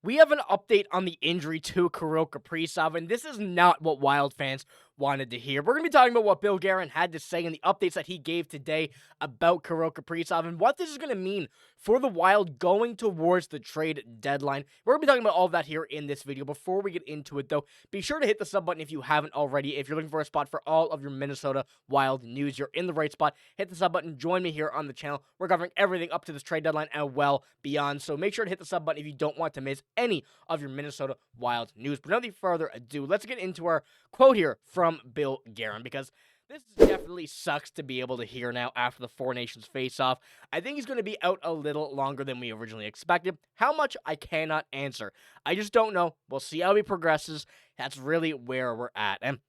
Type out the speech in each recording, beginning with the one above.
We have an update on the injury to Kirill Kaprizov, and this is not what Wild fans wanted to hear. We're going to be talking about what Bill Guerin had to say and the updates that he gave today about Kirill Kaprizov and what this is going to mean for the Wild going towards the trade deadline. We're going to be talking about all of that here in this video. Before we get into it, though, be sure to hit the sub button if you haven't already. If you're looking for a spot for all of your Minnesota Wild news, you're in the right spot. Hit the sub button. Join me here on the channel. We're covering everything up to this trade deadline and well beyond. So make sure to hit the sub button if you don't want to miss any of your Minnesota Wild news. But without further ado, let's get into our quote here from Bill Guerin, because this definitely sucks to be able to hear now after the Four Nations face-off. I think he's going to be out a little longer than we originally expected. How much, I cannot answer. I just don't know. We'll see how he progresses. That's really where we're at. And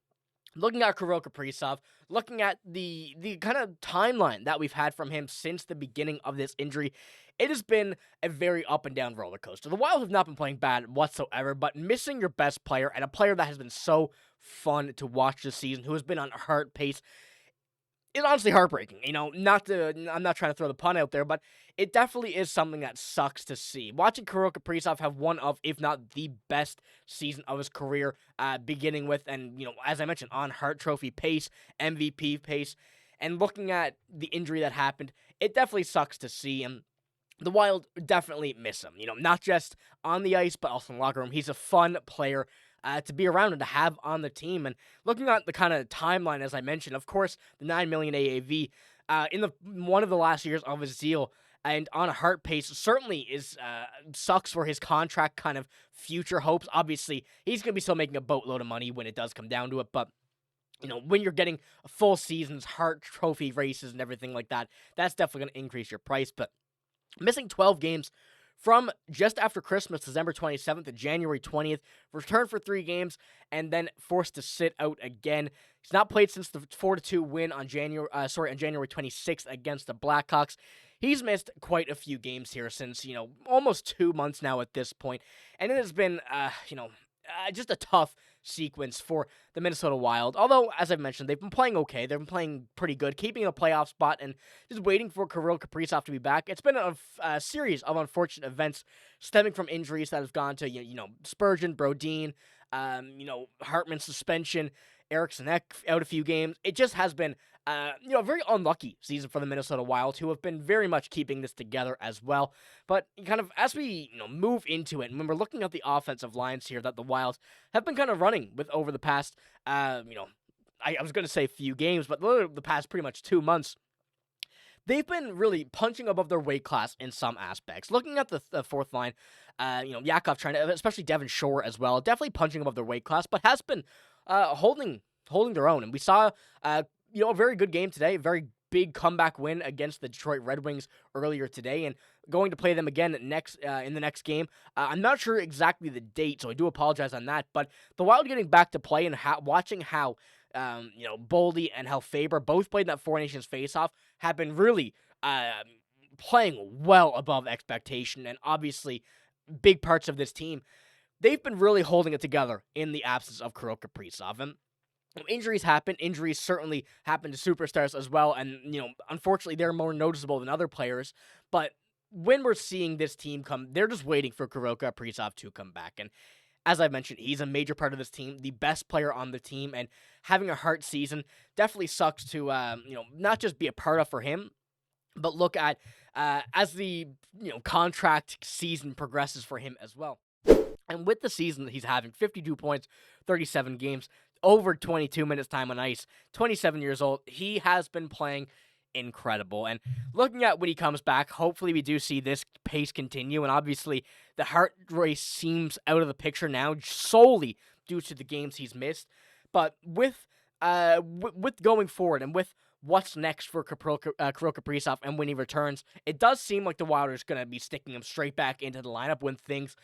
looking at Kirill Kaprizov, looking at the kind of timeline that we've had from him since the beginning of this injury, it has been a very up-and-down roller coaster. The Wild have not been playing bad whatsoever, but missing your best player and a player that has been so fun to watch this season, who has been on a heart pace, is honestly heartbreaking. I'm not trying to throw the pun out there, but it definitely is something that sucks to see. Watching Kirill Kaprizov have one of, if not the best season of his career, beginning with, and, as I mentioned, on Hart Trophy pace, MVP pace, and looking at the injury that happened, it definitely sucks to see, and the Wild definitely miss him. Not just on the ice, but also in the locker room. He's a fun player to be around and to have on the team. And looking at the kind of timeline, as I mentioned, of course, the $9 million AAV in one of the last years of his deal and on a heart pace certainly is sucks for his contract kind of future hopes. Obviously, he's going to be still making a boatload of money when it does come down to it, but when you're getting full seasons, Hart Trophy races and everything like that, that's definitely going to increase your price. But missing 12 games from just after Christmas, December 27th to January 20th, returned for 3 games, and then forced to sit out again. He's not played since the 4-2 win on January 26th against the Blackhawks. He's missed quite a few games here since, almost 2 months now at this point, and it has been, just a tough sequence for the Minnesota Wild. Although, as I've mentioned, they've been playing okay. They've been playing pretty good, keeping a playoff spot and just waiting for Kirill Kaprizov to be back. It's been a series of unfortunate events stemming from injuries that have gone to, Spurgeon, Brodin, Hartman's suspension, Eriksson Ek out a few games. It just has been, a very unlucky season for the Minnesota Wild, who have been very much keeping this together as well. But kind of as we, move into it, and when we're looking at the offensive lines here that the Wild have been kind of running with over the past, I was going to say few games, but the past pretty much 2 months, they've been really punching above their weight class in some aspects. Looking at the fourth line, Yakov trying to, especially Devin Shore as well, definitely punching above their weight class, but has been holding their own. And we saw, a very good game today, a very big comeback win against the Detroit Red Wings earlier today, and going to play them again in the next game. I'm not sure exactly the date, so I do apologize on that, but the Wild getting back to play and watching how Boldy and how Faber both played in that Four Nations face-off have been really playing well above expectation, and obviously big parts of this team. They've been really holding it together in the absence of Kirill Kaprizov, and injuries happen. Injuries certainly happen to superstars as well, and, unfortunately, they're more noticeable than other players, but when we're seeing this team come, they're just waiting for Kirill Kaprizov to come back, and as I mentioned, he's a major part of this team, the best player on the team, and having a Hart season definitely sucks to, not just be a part of for him, but look at as the, contract season progresses for him as well. And with the season that he's having, 52 points, 37 games, over 22 minutes time on ice, 27 years old, he has been playing incredible. And looking at when he comes back, hopefully we do see this pace continue. And obviously, the Hart race seems out of the picture now, solely due to the games he's missed. But with going forward and with what's next for Kirill Kaprizov and when he returns, it does seem like the Wild are going to be sticking him straight back into the lineup when things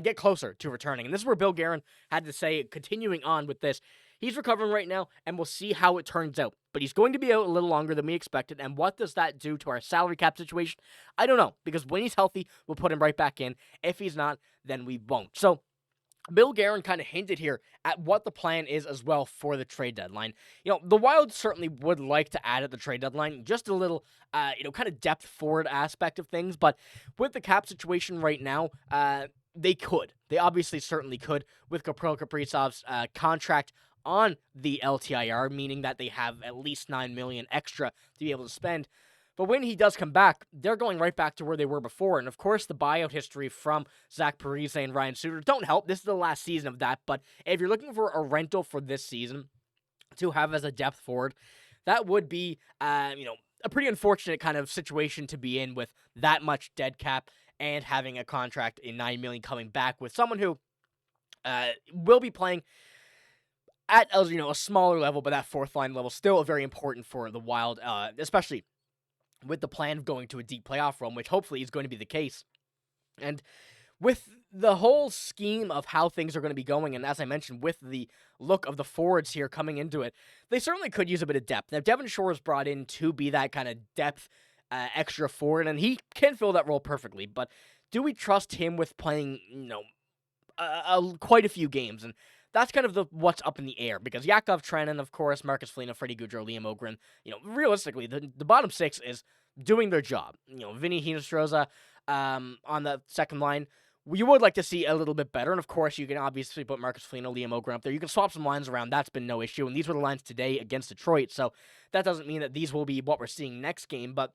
get closer to returning. And this is where Bill Guerin had to say, continuing on with this, he's recovering right now, and we'll see how it turns out. But he's going to be out a little longer than we expected, and what does that do to our salary cap situation? I don't know, because when he's healthy, we'll put him right back in. If he's not, then we won't. So Bill Guerin kind of hinted here at what the plan is as well for the trade deadline. The Wild certainly would like to add at the trade deadline just a little, kind of depth forward aspect of things. But with the cap situation right now, they could. They obviously certainly could with Kirill Kaprizov's contract on the LTIR, meaning that they have at least $9 million extra to be able to spend. But when he does come back, they're going right back to where they were before. And of course, the buyout history from Zach Parise and Ryan Suter don't help. This is the last season of that. But if you're looking for a rental for this season to have as a depth forward, that would be, a pretty unfortunate kind of situation to be in with that much dead cap and having a contract in $9 million coming back with someone who will be playing at a smaller level, but that fourth line level still very important for the Wild, especially with the plan of going to a deep playoff run, which hopefully is going to be the case. And with the whole scheme of how things are going to be going, and as I mentioned, with the look of the forwards here coming into it, they certainly could use a bit of depth. Now, Devin Shore is brought in to be that kind of depth extra forward, and he can fill that role perfectly, but do we trust him with playing, quite a few games? And that's kind of what's up in the air, because Yakov Trenin, of course, Marcus Foligno, Freddie Gaudreau, Liam Ogren, realistically, the bottom six is doing their job. Vinny Hinostroza on the second line, you would like to see a little bit better, and of course, you can obviously put Marcus Foligno, Liam Ogren up there. You can swap some lines around. That's been no issue, and these were the lines today against Detroit, so that doesn't mean that these will be what we're seeing next game, but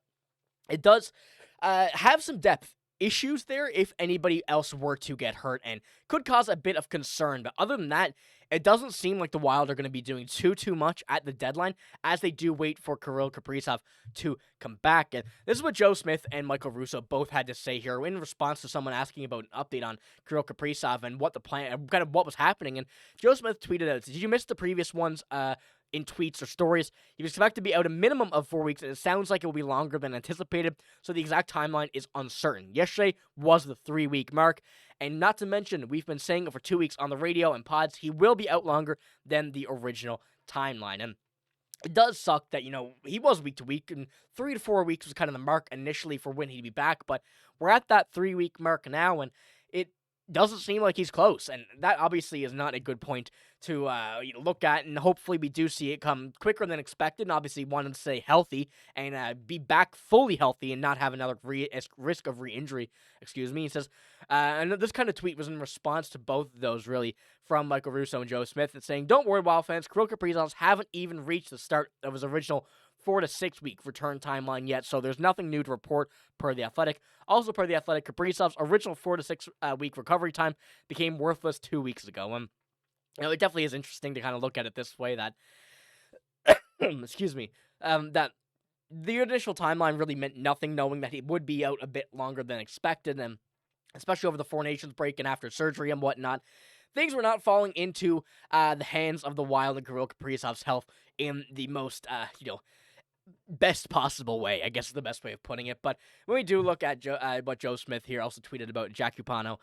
it does have some depth issues there if anybody else were to get hurt, and could cause a bit of concern. But other than that, it doesn't seem like the Wild are going to be doing too much at the deadline as they do wait for Kirill Kaprizov to come back. And this is what Joe Smith and Michael Russo both had to say here in response to someone asking about an update on Kirill Kaprizov and what the plan, kind of what was happening. And Joe Smith tweeted out, "Did you miss the previous ones in tweets or stories? He was expected to be out a minimum of 4 weeks, and it sounds like it will be longer than anticipated, so the exact timeline is uncertain. Yesterday was the 3-week mark, and not to mention, we've been saying it for 2 weeks on the radio and pods, he will be out longer than the original timeline." And it does suck that, he was week to week, and 3 to 4 weeks was kind of the mark initially for when he'd be back, but we're at that 3-week mark now, and it doesn't seem like he's close, and that obviously is not a good point to look at, and hopefully we do see it come quicker than expected, and obviously wanting to stay healthy and be back fully healthy and not have another risk of re-injury, He says, and this kind of tweet was in response to both of those, really, from Michael Russo and Joe Smith. It's saying, "Don't worry, Wild fans, Kirill Kaprizov haven't even reached the start of his original 4 to 6 week return timeline yet, so there's nothing new to report per The Athletic." Also, per The Athletic, Kaprizov's original 4 to 6 week recovery time became worthless 2 weeks ago. And it definitely is interesting to kind of look at it this way, that that the initial timeline really meant nothing, knowing that he would be out a bit longer than expected, and especially over the Four Nations break and after surgery and whatnot, things were not falling into the hands of the Wild and Kirill Kaprizov's health in the most, best possible way, I guess is the best way of putting it. But when we do look at what Joe Smith here also tweeted about, Jack Cupano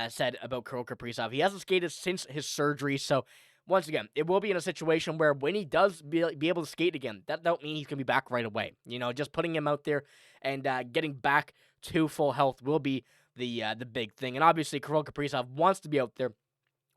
said about Kirill Kaprizov, he hasn't skated since his surgery, so once again, it will be in a situation where when he does be able to skate again, that don't mean he's going to be back right away. Just putting him out there and getting back to full health will be the big thing. And obviously, Kirill Kaprizov wants to be out there.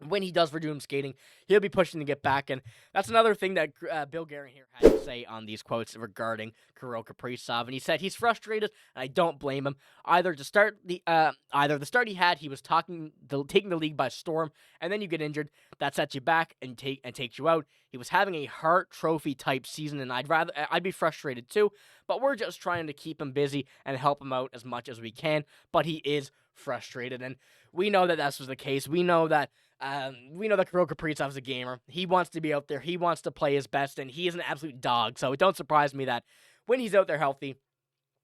When he does resume skating, he'll be pushing to get back, and that's another thing that Bill Guerin here had to say on these quotes regarding Kirill Kaprizov. And he said he's frustrated, and I don't blame him. Either the start he had, he was taking the league by storm, and then you get injured, that sets you back and takes you out. He was having a Hart Trophy type season, and I'd be frustrated too. But we're just trying to keep him busy and help him out as much as we can. But he is frustrated, and we know that this was the case. We know that Kirill Kaprizov is a gamer. He wants to be out there. He wants to play his best, and he is an absolute dog. So it don't surprise me that when he's out there healthy,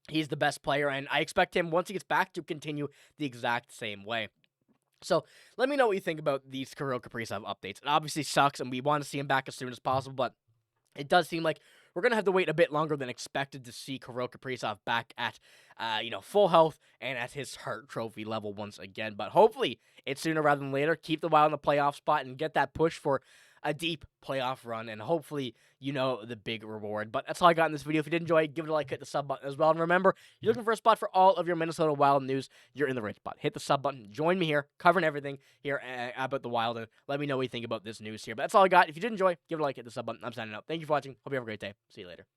he's the best player, and I expect him, once he gets back, to continue the exact same way. So let me know what you think about these Kirill Kaprizov updates. It obviously sucks, and we want to see him back as soon as possible, but it does seem like we're going to have to wait a bit longer than expected to see Kirill Kaprizov back at, full health and at his Hart Trophy level once again. But hopefully it's sooner rather than later. Keep the Wild in the playoff spot and get that push for a deep playoff run, and hopefully the big reward. But that's all I got in this video. If you did enjoy it, give it a like, hit the sub button as well. And remember, you're looking for a spot for all of your Minnesota Wild news, you're in the right spot. Hit the sub button. Join me here, covering everything here about the Wild, and let me know what you think about this news here. But that's all I got. If you did enjoy, give it a like, hit the sub button. I'm signing out. Thank you for watching. Hope you have a great day. See you later.